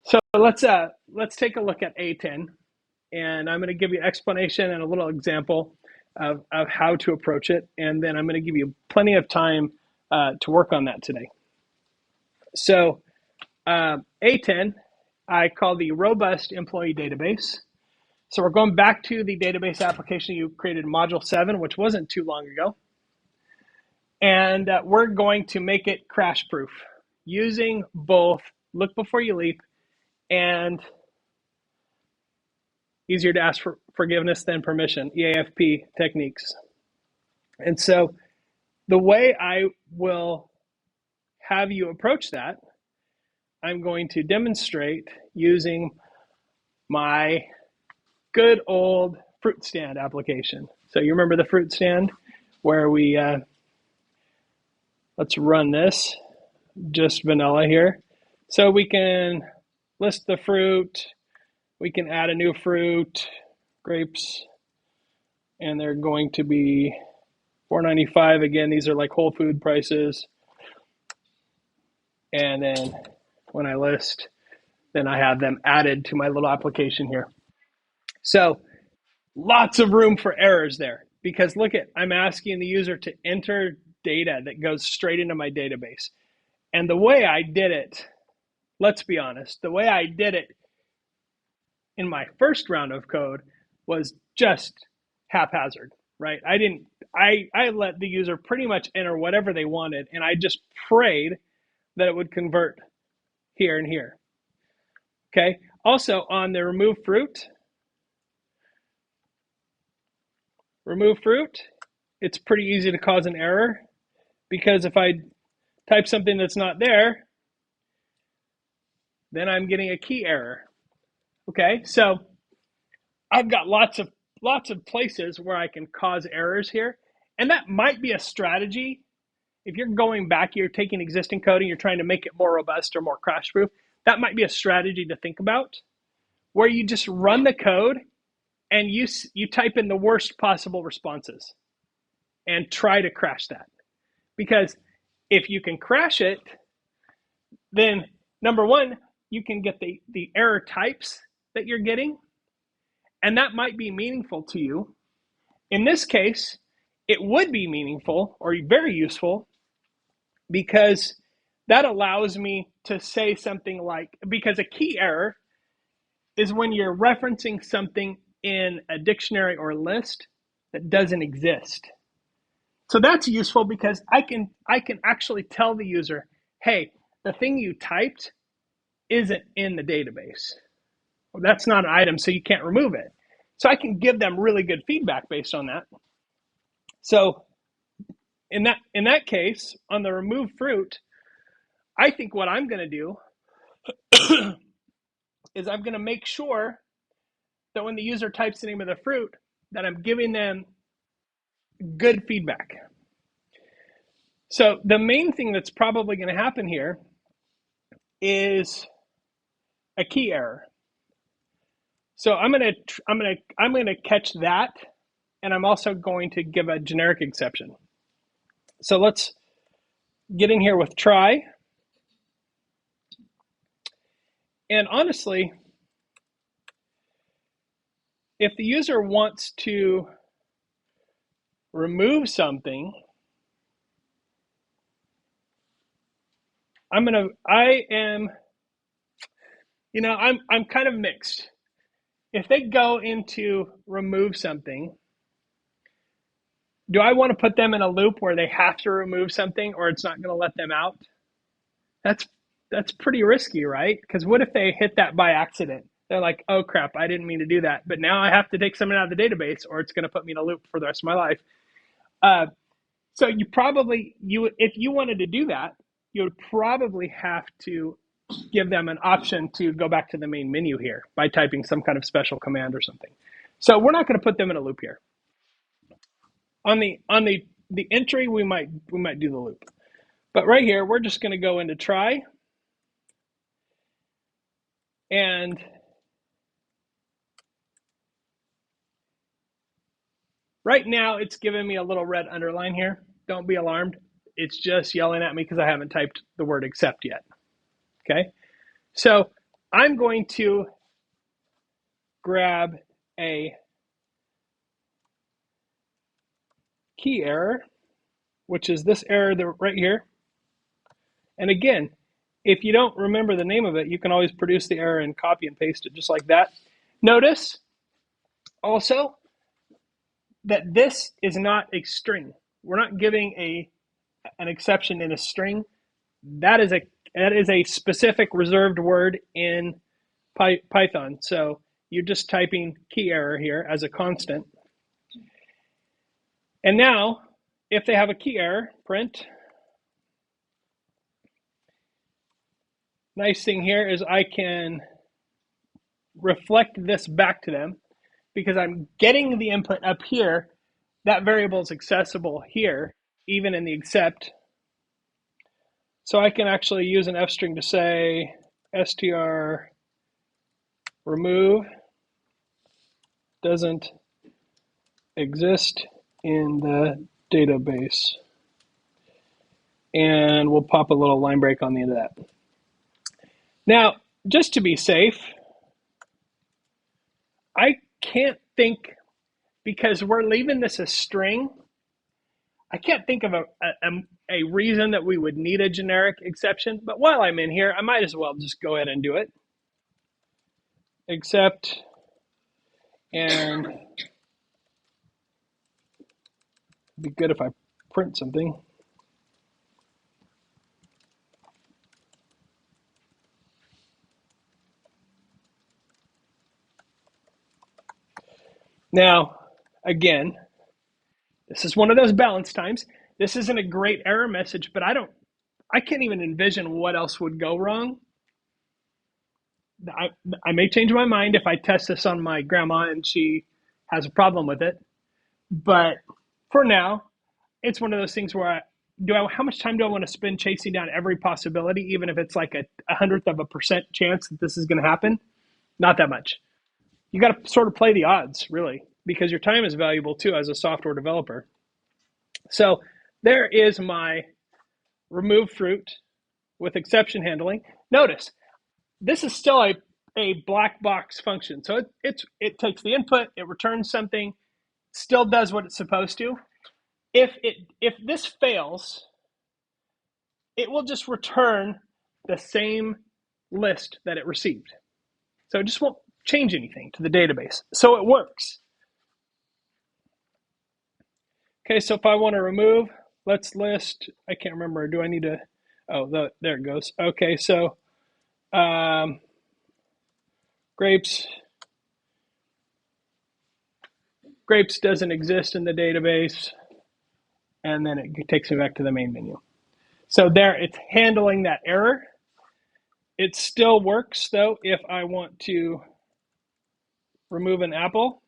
So let's take a look at A10, and I'm going to give you explanation and a little example of how to approach it, and then I'm going to give you plenty of time to work on that today. So A10, I call the robust employee database. So we're going back to the database application you created in Module 7, which wasn't too long ago. And we're going to make it crash proof using both look before you leap and easier to ask for forgiveness than permission, EAFP techniques. And so the way I will have you approach that, I'm going to demonstrate using my good old fruit stand application. So you remember the fruit stand where we, let's run this, just vanilla here. So we can list the fruit, we can add a new fruit, grapes, and they're going to be $4.95. Again, these are like whole food prices. And then when I list, then I have them added to my little application here. So lots of room for errors there because look at, I'm asking the user to enter data that goes straight into my database. And the way I did it, let's be honest, the way I did it in my first round of code was just haphazard, right? I let the user pretty much enter whatever they wanted, and I just prayed that it would convert here and here. Okay. Also on the remove fruit, it's pretty easy to cause an error because if I type something that's not there, then I'm getting a key error. Okay. So I've got lots of places where I can cause errors here. And that might be a strategy. If you're going back, you're taking existing code and you're trying to make it more robust or more crash proof, that might be a strategy to think about where you just run the code and you type in the worst possible responses and try to crash that. Because if you can crash it, then number one, you can get the error types that you're getting, and that might be meaningful to you. In this case, it would be meaningful or very useful because that allows me to say something like, because a key error is when you're referencing something in a dictionary or a list that doesn't exist. So that's useful because I can actually tell the user, hey, the thing you typed isn't in the database. Well, that's not an item, so you can't remove it. So I can give them really good feedback based on that. So in that case, on the remove fruit, I think what I'm going to do is I'm going to make sure that when the user types the name of the fruit, that I'm giving them good feedback. So the main thing that's probably going to happen here is a key error. So I'm going to catch that, and I'm also going to give a generic exception. So let's get in here with try. And honestly, if the user wants to remove something, I'm kind of mixed. If they go into remove something, do I want to put them in a loop where they have to remove something or it's not going to let them out? That's pretty risky, right? Because what if they hit that by accident? They're like, oh crap, I didn't mean to do that. But now I have to take something out of the database or it's going to put me in a loop for the rest of my life. So if you wanted to do that, you would probably have to give them an option to go back to the main menu here by typing some kind of special command or something. So we're not going to put them in a loop here. On the entry, we might do the loop. But right here, we're just going to go into try. And right now, it's giving me a little red underline here. Don't be alarmed. It's just yelling at me because I haven't typed the word accept yet. Okay. So I'm going to grab a key error, which is this error right here. And again, if you don't remember the name of it, you can always produce the error and copy and paste it just like that. Notice also that this is not a string. We're not giving an exception in a string. That is a specific reserved word in Python. So you're just typing key error here as a constant. And now, if they have a key error, print. Nice thing here is I can reflect this back to them because I'm getting the input up here. That variable is accessible here, even in the except. So I can actually use an f string to say str remove doesn't exist in the database. And we'll pop a little line break on the end of that. Now, just to be safe, I can't think, because we're leaving this a string, I can't think of a reason that we would need a generic exception. But while I'm in here, I might as well just go ahead and do it. Except, and it'd be good if I print something. Now, again, this is one of those balance times. This isn't a great error message, but I can't even envision what else would go wrong. I may change my mind if I test this on my grandma and she has a problem with it. But for now, it's one of those things where how much time do I want to spend chasing down every possibility, even if it's like a 100% chance that this is going to happen? Not that much. You got to sort of play the odds, really, because your time is valuable too as a software developer. So there is my remove fruit with exception handling. Notice this is still a black box function. So it takes the input, it returns something, still does what it's supposed to. If this fails, it will just return the same list that it received. So it just won't change anything to the database. So it works. Okay, so if I want to remove, let's list, I can't remember, do I need to, there it goes. Okay, so grapes doesn't exist in the database, and then it takes me back to the main menu. So there, it's handling that error. It still works, though, if I want to remove an apple.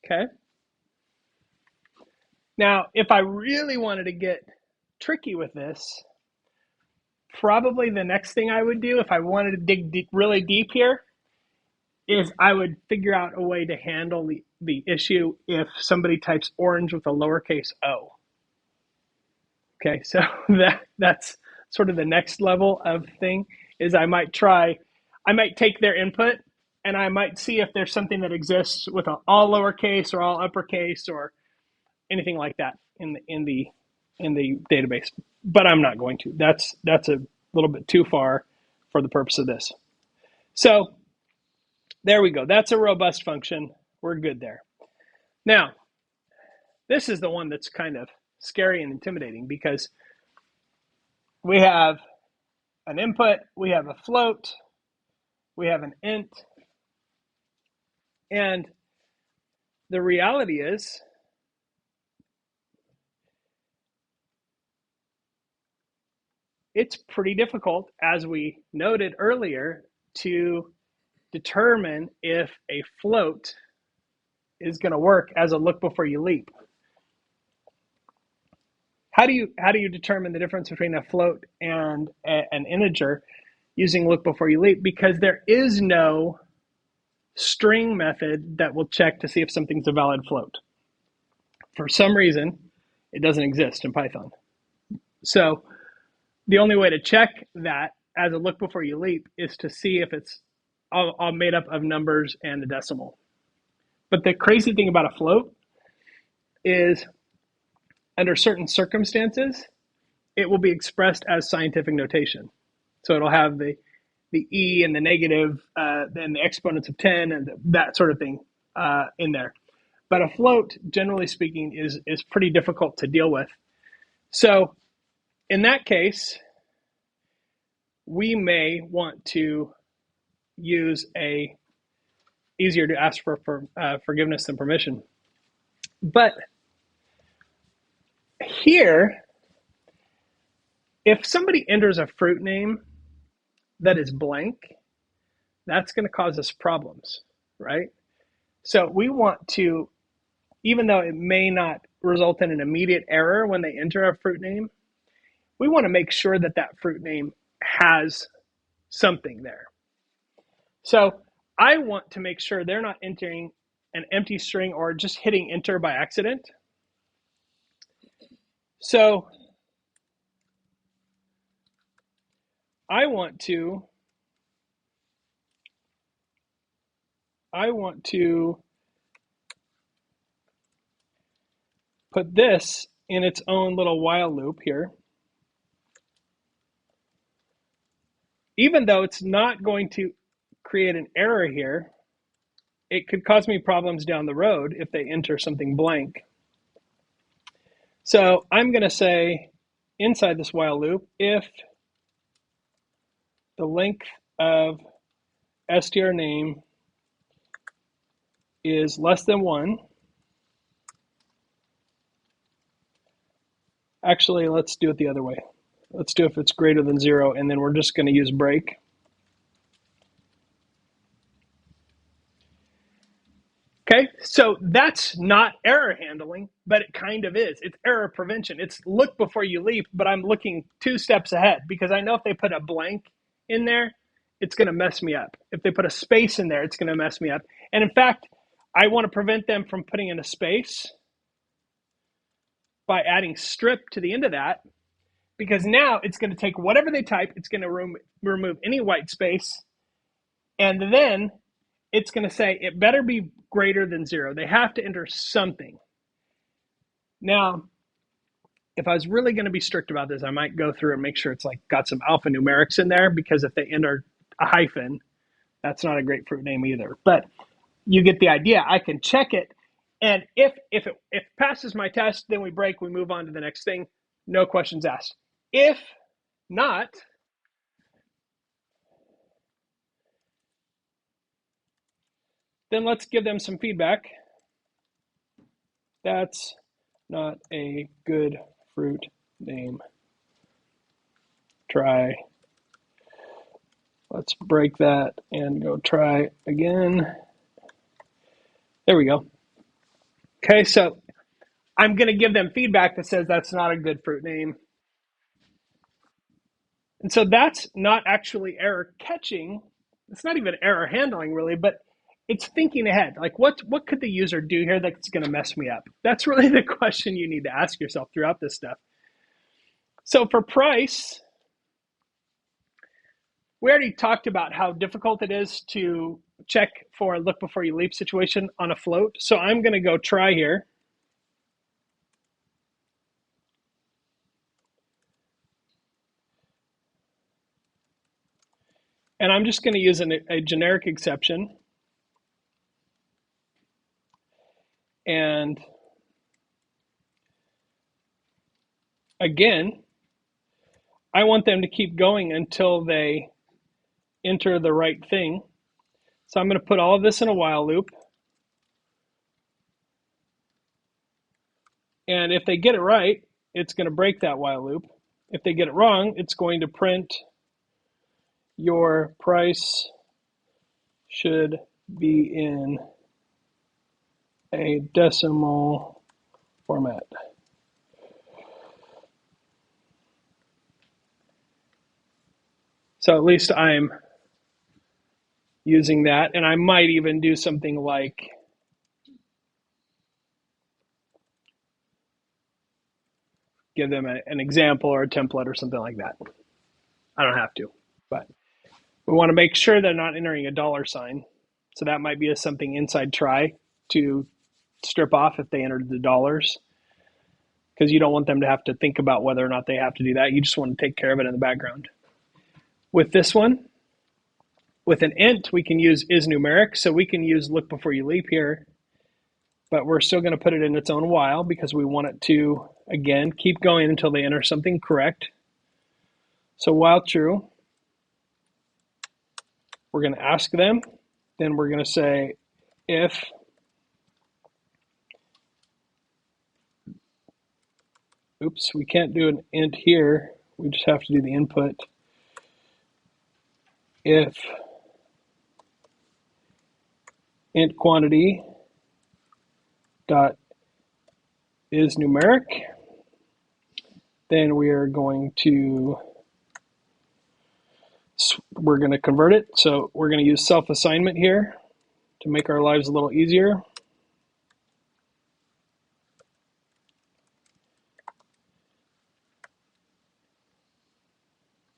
Okay. Now, if I really wanted to get tricky with this, probably the next thing I would do if I wanted to dig really deep here is I would figure out a way to handle the issue if somebody types orange with a lowercase o. Okay, so that's sort of the next level of thing is I might take their input and I might see if there's something that exists with all lowercase or all uppercase or anything like that in the database. But I'm not going to. That's a little bit too far for the purpose of this. So there we go. That's a robust function. We're good there. Now, this is the one that's kind of scary and intimidating because we have an input, we have a float, we have an int, and the reality is it's pretty difficult, as we noted earlier, to determine if a float is going to work as a look before you leap. How do you determine the difference between a float and an integer using look before you leap? Because there is no string method that will check to see if something's a valid float. For some reason, it doesn't exist in Python. So the only way to check that as a look before you leap is to see if it's all made up of numbers and a decimal. But the crazy thing about a float is under certain circumstances, it will be expressed as scientific notation. So it'll have the e and the negative, and the exponents of 10 and that sort of thing in there. But a float, generally speaking, is pretty difficult to deal with. So in that case, we may want to use a easier to ask for forgiveness than permission. But here, if somebody enters a fruit name that is blank, that's going to cause us problems, right? So we want to, even though it may not result in an immediate error when they enter a fruit name, we want to make sure that that fruit name has something there. So I want to make sure they're not entering an empty string or just hitting enter by accident. So I want to put this in its own little while loop here. Even though it's not going to create an error here, it could cause me problems down the road if they enter something blank. So I'm going to say inside this while loop, if the length of str name is less than 1, actually, let's do it the other way. Let's do if it's greater than 0, and then we're just going to use break. Okay, so that's not error handling, but it kind of is. It's error prevention. It's look before you leap, but I'm looking 2 steps ahead because I know if they put a blank in there, it's going to mess me up. If they put a space in there, it's going to mess me up. And in fact, I want to prevent them from putting in a space by adding strip to the end of that, because now it's going to take whatever they type, it's going to remove any white space, and then it's going to say it better be greater than 0. They have to enter something. Now, if I was really going to be strict about this, I might go through and make sure it's like got some alphanumerics in there, because if they enter a hyphen, that's not a grapefruit name either. But you get the idea. I can check it, and if it passes my test, then we break, we move on to the next thing. No questions asked. If not, then let's give them some feedback. That's not a good fruit name. Try. Let's break that and go try again. There we go. Okay, so I'm going to give them feedback that says that's not a good fruit name. And so that's not actually error catching. It's not even error handling, really, but it's thinking ahead. Like, what could the user do here that's going to mess me up? That's really the question you need to ask yourself throughout this stuff. So for price, we already talked about how difficult it is to check for a look before you leap situation on a float. So I'm going to go try here. And I'm just going to use a generic exception. And again, I want them to keep going until they enter the right thing. So I'm going to put all of this in a while loop. And if they get it right, it's going to break that while loop. If they get it wrong, it's going to print your price should be in a decimal format. So at least I'm using that, and I might even do something like give them an example or a template or something like that. I don't have to, but we want to make sure they're not entering a dollar sign. So that might be something inside try to strip off if they entered the dollars, because you don't want them to have to think about whether or not they have to do that. You just want to take care of it in the background. With this one, with an int, we can use is numeric. So we can use look before you leap here, but we're still going to put it in its own while because we want it to, again, keep going until they enter something correct. So while true, we're going to ask them. Then we're going to say if oops, we can't do an int here. We just have to do the input. If int quantity dot is numeric, then we're going to convert it. So we're going to use self-assignment here to make our lives a little easier.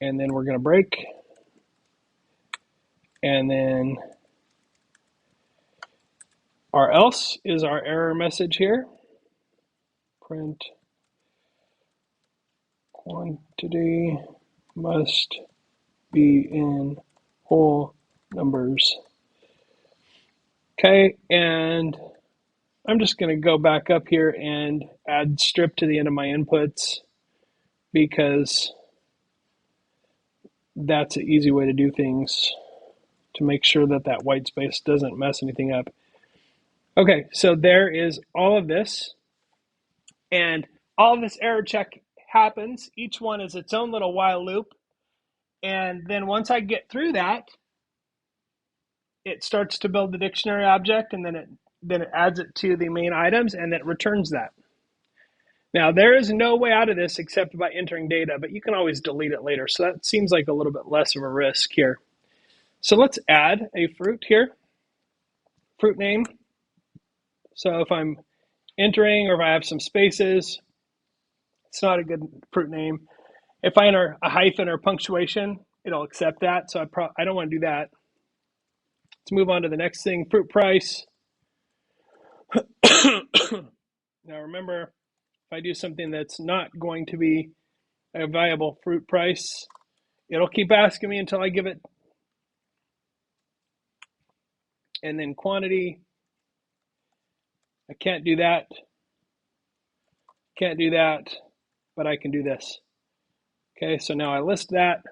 And then we're going to break. And then our else is our error message here. Print quantity must be in whole numbers. Okay, and I'm just going to go back up here and add strip to the end of my inputs because that's an easy way to do things to make sure that that white space doesn't mess anything up. Okay, so there is all of this, and all of this error check happens. Each one is its own little while loop, and then once I get through that, it starts to build the dictionary object, and then it adds it to the main items, and it returns that. Now, there is no way out of this except by entering data, but you can always delete it later. So that seems like a little bit less of a risk here. So let's add a fruit here, fruit name. So if I'm entering or if I have some spaces, it's not a good fruit name. If I enter a hyphen or punctuation, it'll accept that. So I don't want to do that. Let's move on to the next thing, fruit price. Now remember, if I do something that's not going to be a viable fruit price, it'll keep asking me until I give it. And then quantity, I can't do that. Can't do that, but I can do this. Okay, so now I list that,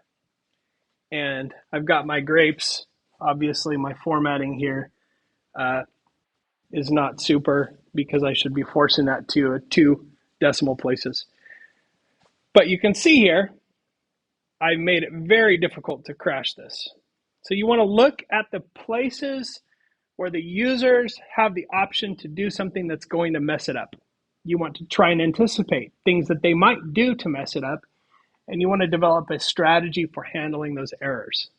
and I've got my grapes. Obviously, my formatting here is not super because I should be forcing that to 2 decimal places. But you can see here, I made it very difficult to crash this. So you want to look at the places where the users have the option to do something that's going to mess it up. You want to try and anticipate things that they might do to mess it up, and you want to develop a strategy for handling those errors.